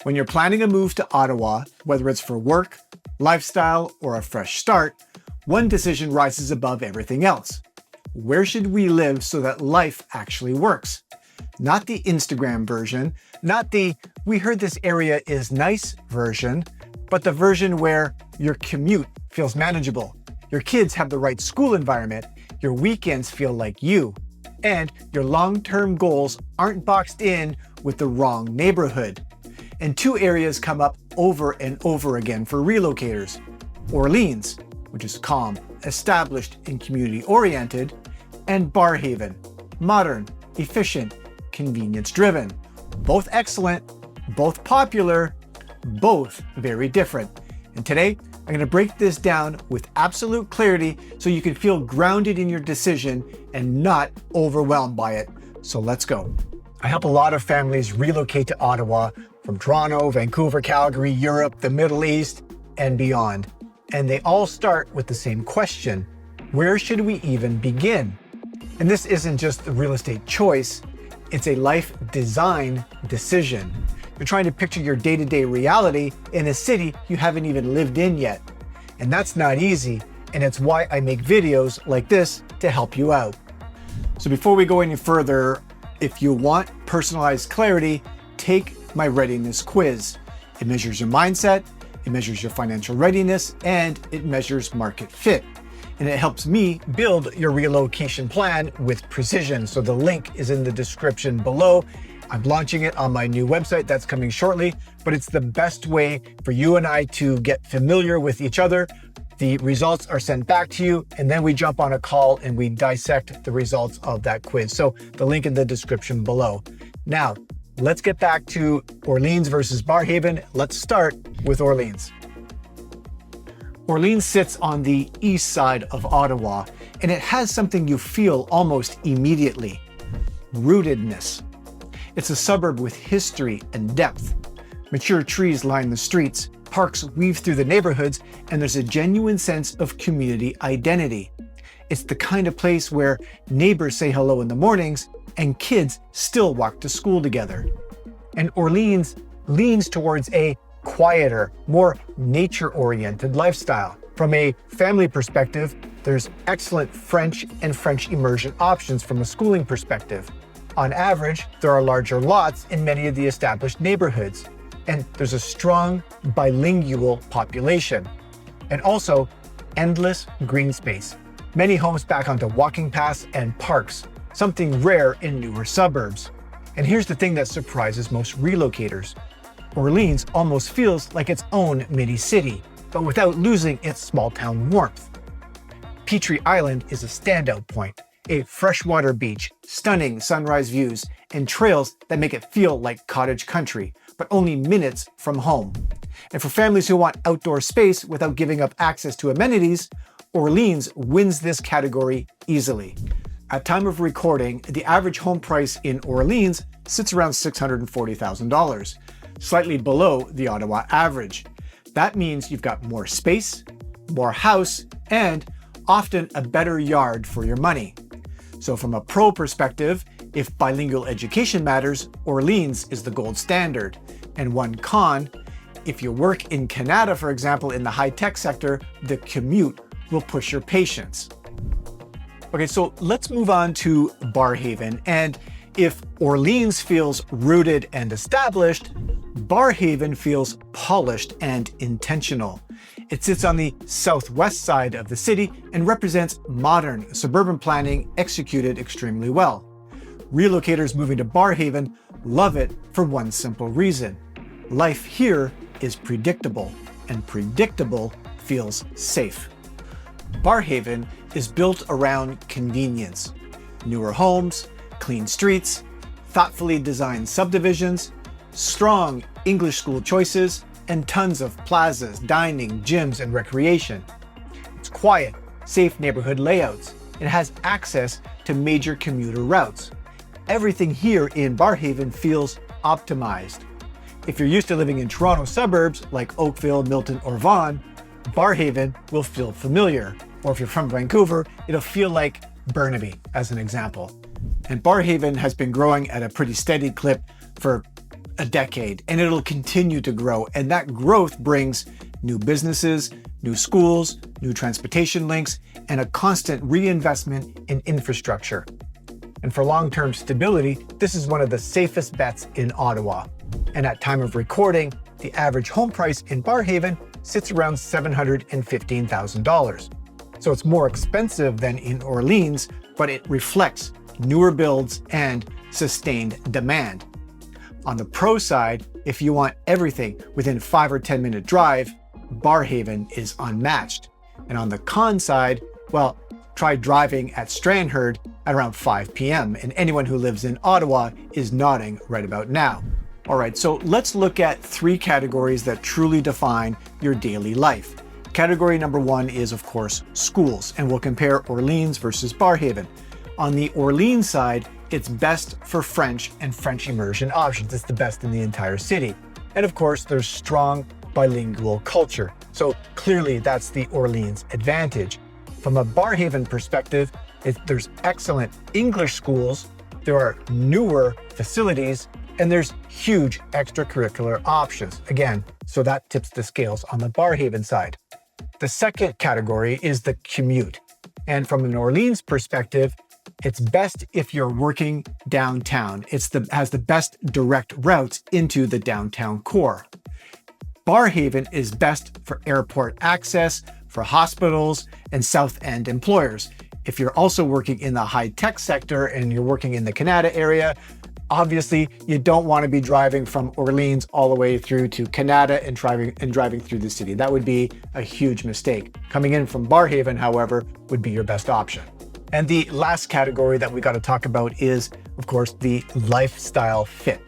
When you're planning a move to Ottawa, whether it's for work, lifestyle, or a fresh start, one decision rises above everything else. Where should we live so that life actually works? Not the Instagram version, not the "we heard this area is nice" version, but the version where your commute feels manageable, your kids have the right school environment, your weekends feel like you, and your long-term goals aren't boxed in with the wrong neighborhood. And two areas come up over and over again for relocators. Orléans, which is calm, established, and community-oriented, and Barrhaven, modern, efficient, convenience-driven. Both excellent, both popular, both very different. And today, I'm going to break this down with absolute clarity so you can feel grounded in your decision and not overwhelmed by it. So let's go. I help a lot of families relocate to Ottawa from Toronto, Vancouver, Calgary, Europe, the Middle East, and beyond. And they all start with the same question: where should we even begin? And this isn't just a real estate choice, it's a life design decision. You're trying to picture your day-to-day reality in a city you haven't even lived in yet. And that's not easy, and it's why I make videos like this to help you out. So before we go any further, if you want personalized clarity, take my readiness quiz. It measures your mindset, it measures your financial readiness, and it measures market fit. And it helps me build your relocation plan with precision. So the link is in the description below. I'm launching it on my new website that's coming shortly, but it's the best way for you and I to get familiar with each other. The results are sent back to you, and then we jump on a call and we dissect the results of that quiz. So the link in the description below. Now, let's get back to Orléans versus Barrhaven. Let's start with Orléans. Orléans sits on the east side of Ottawa, and it has something you feel almost immediately: rootedness. It's a suburb with history and depth. Mature trees line the streets, parks weave through the neighborhoods, and there's a genuine sense of community identity. It's the kind of place where neighbors say hello in the mornings and kids still walk to school together. And Orléans leans towards a quieter, more nature-oriented lifestyle. From a family perspective, there's excellent French and French immersion options from a schooling perspective. On average, there are larger lots in many of the established neighborhoods, and there's a strong bilingual population. And also, endless green space. Many homes back onto walking paths and parks, something rare in newer suburbs. And here's the thing that surprises most relocators. Orléans almost feels like its own mini-city, but without losing its small-town warmth. Petrie Island is a standout point. A freshwater beach, stunning sunrise views, and trails that make it feel like cottage country, but only minutes from home. And for families who want outdoor space without giving up access to amenities, Orléans wins this category easily. At time of recording, the average home price in Orléans sits around $640,000, slightly below the Ottawa average. That means you've got more space, more house, and often a better yard for your money. So from a pro perspective, if bilingual education matters, Orléans is the gold standard. And one con, if you work in Canada, for example, in the high-tech sector, the commute will push your patience. Okay, so let's move on to Barrhaven. And if Orléans feels rooted and established, Barrhaven feels polished and intentional. It sits on the southwest side of the city and represents modern suburban planning executed extremely well. Relocators moving to Barrhaven love it for one simple reason: life here is predictable, and predictable feels safe. Barrhaven is built around convenience. Newer homes, clean streets, thoughtfully designed subdivisions, strong English school choices, and tons of plazas, dining, gyms, and recreation. It's quiet, safe neighborhood layouts. It has access to major commuter routes. Everything here in Barrhaven feels optimized. If you're used to living in Toronto suburbs like Oakville, Milton, or Vaughan, Barrhaven will feel familiar. Or if you're from Vancouver, it'll feel like Burnaby, as an example. And Barrhaven has been growing at a pretty steady clip for a decade, and it'll continue to grow. And that growth brings new businesses, new schools, new transportation links, and a constant reinvestment in infrastructure. And for long-term stability, this is one of the safest bets in Ottawa. And at time of recording, the average home price in Barrhaven sits around $715,000. So it's more expensive than in Orléans, but it reflects newer builds and sustained demand. On the pro side, if you want everything within 5 or 10 minute drive, Barrhaven is unmatched. And on the con side, well, try driving at Stranraer at around 5 p.m. and anyone who lives in Ottawa is nodding right about now. All right, so let's look at 3 categories that truly define your daily life. Category number 1 is, of course, schools, and we'll compare Orléans versus Barrhaven. On the Orléans side, it's best for French and French immersion options. It's the best in the entire city. And of course, there's strong bilingual culture. So clearly that's the Orléans advantage. From a Barrhaven perspective, there's excellent English schools, there are newer facilities, and there's huge extracurricular options. Again, so that tips the scales on the Barrhaven side. The second category is the commute. And from an Orléans perspective, it's best if you're working downtown. It has the best direct routes into the downtown core. Barrhaven is best for airport access, for hospitals, and South End employers. If you're also working in the high-tech sector and you're working in the Canada area, obviously you don't want to be driving from Orléans all the way through to Canada and driving through the city. That would be a huge mistake. Coming in from Barrhaven, however, would be your best option. And the last category that we got to talk about is, of course, the lifestyle fit.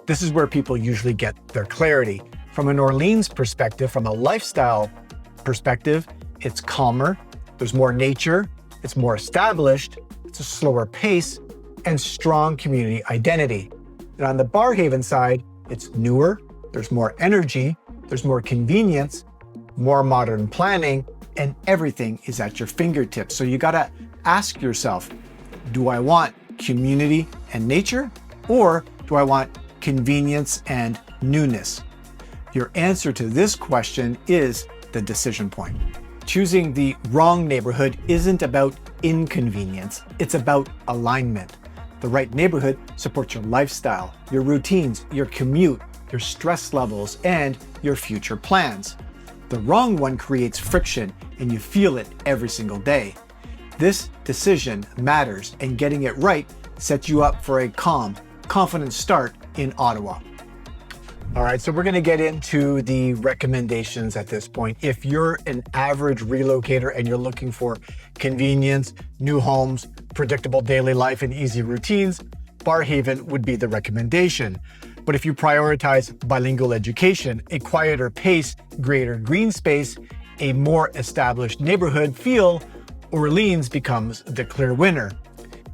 This is where people usually get their clarity. From an Orléans perspective, from a lifestyle perspective, it's calmer, there's more nature, it's more established, it's a slower pace, and strong community identity. And on the Barrhaven side, it's newer, there's more energy, there's more convenience, more modern planning, and everything is at your fingertips. So you gotta ask yourself, do I want community and nature, or do I want convenience and newness? Your answer to this question is the decision point. Choosing the wrong neighborhood isn't about inconvenience, it's about alignment. The right neighborhood supports your lifestyle, your routines, your commute, your stress levels, and your future plans. The wrong one creates friction, and you feel it every single day. This decision matters, and getting it right sets you up for a calm, confident start in Ottawa. All right, so we're going to get into the recommendations at this point. If you're an average relocator and you're looking for convenience, new homes, predictable daily life, and easy routines, Barrhaven would be the recommendation. But if you prioritize bilingual education, a quieter pace, greater green space, a more established neighborhood feel, Orléans becomes the clear winner.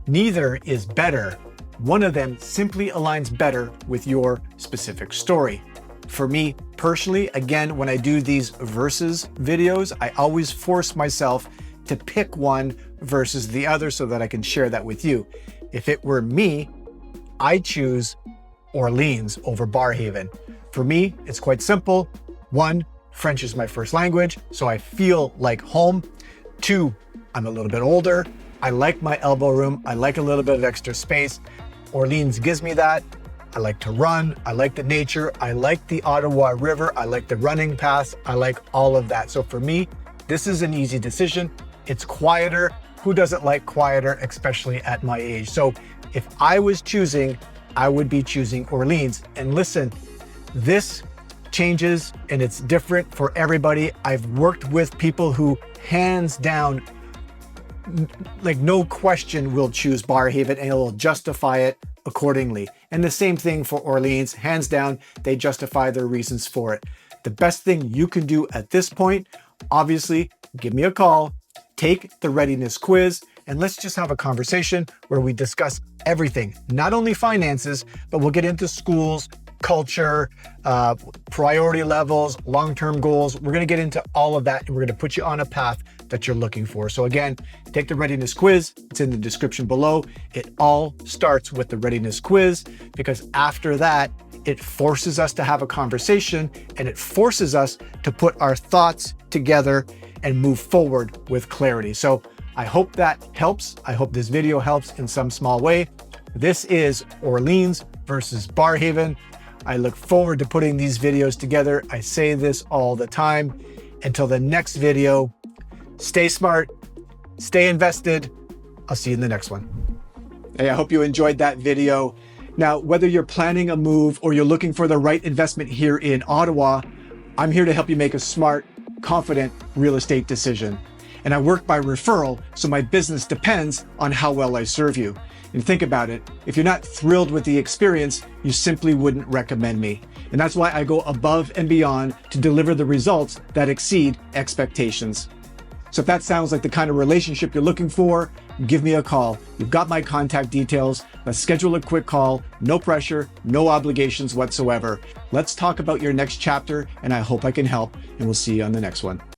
Neither is better. One of them simply aligns better with your specific story. For me personally, again, when I do these versus videos, I always force myself to pick one versus the other so that I can share that with you. If it were me, I choose Orléans over Barrhaven. For me, it's quite simple. 1, French is my first language, so I feel like home. 2, I'm a little bit older. I like my elbow room. I like a little bit of extra space. Orléans gives me that. I like to run. I like the nature. I like the Ottawa River. I like the running paths. I like all of that. So for me, this is an easy decision. It's quieter. Who doesn't like quieter, especially at my age? So if I was choosing, I would be choosing Orléans. And listen, this changes and it's different for everybody. I've worked with people who hands down, like no question, will choose Barrhaven and will justify it accordingly. And the same thing for Orléans, hands down, they justify their reasons for it. The best thing you can do at this point, obviously, give me a call, take the readiness quiz, and let's just have a conversation where we discuss everything, not only finances, but we'll get into schools, culture, priority levels, long-term goals. We're gonna get into all of that and we're gonna put you on a path that you're looking for. So again, take the readiness quiz. It's in the description below. It all starts with the readiness quiz because after that, It forces us to have a conversation, and it forces us to put our thoughts together and move forward with clarity. So I hope that helps. I hope this video helps in some small way. This is Orleans versus Barrhaven. I look forward to putting these videos together. I say this all the time. Until the next video, stay smart, stay invested. I'll see you in the next one. Hey, I hope you enjoyed that video. Now, whether you're planning a move or you're looking for the right investment here in Ottawa, I'm here to help you make a smart, confident real estate decision. And I work by referral, so my business depends on how well I serve you. And think about it, if you're not thrilled with the experience, you simply wouldn't recommend me. And that's why I go above and beyond to deliver the results that exceed expectations. So if that sounds like the kind of relationship you're looking for, give me a call. You've got my contact details. Let's schedule a quick call. No pressure, no obligations whatsoever. Let's talk about your next chapter, and I hope I can help, and we'll see you on the next one.